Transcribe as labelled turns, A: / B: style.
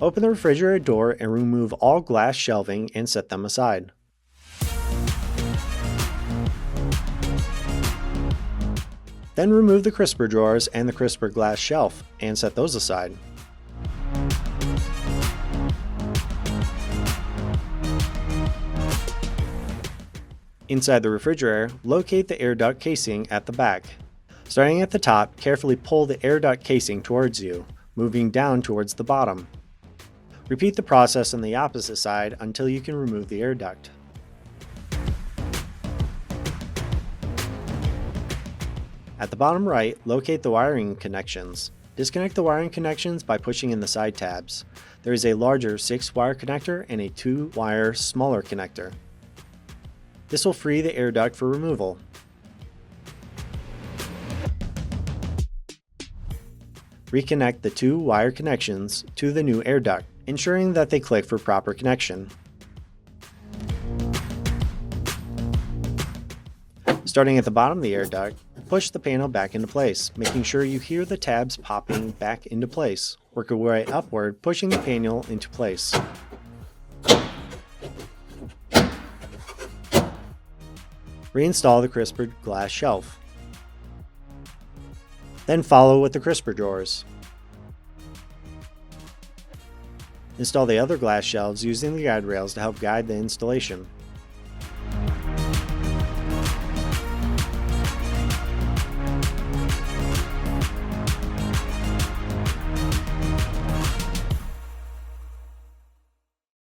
A: Open the refrigerator door and remove all glass shelving and set them aside. Then remove the crisper drawers and the crisper glass shelf and set those aside. Inside the refrigerator, locate the air duct casing at the back. Starting at the top, carefully pull the air duct casing towards you, moving down towards the bottom. Repeat the process on the opposite side until you can remove the air duct. At the bottom right, locate the wiring connections. Disconnect the wiring connections by pushing in the side tabs. There is a larger 6-wire connector and a 2-wire smaller connector. This will free the air duct for removal. Reconnect the 2-wire connections to the new air duct, ensuring that they click for proper connection. Starting at the bottom of the air duct, push the panel back into place, making sure you hear the tabs popping back into place. Work your way upward, pushing the panel into place. Reinstall the crisper glass shelf. Then follow with the crisper drawers. Install the other glass shelves using the guide rails to help guide the installation.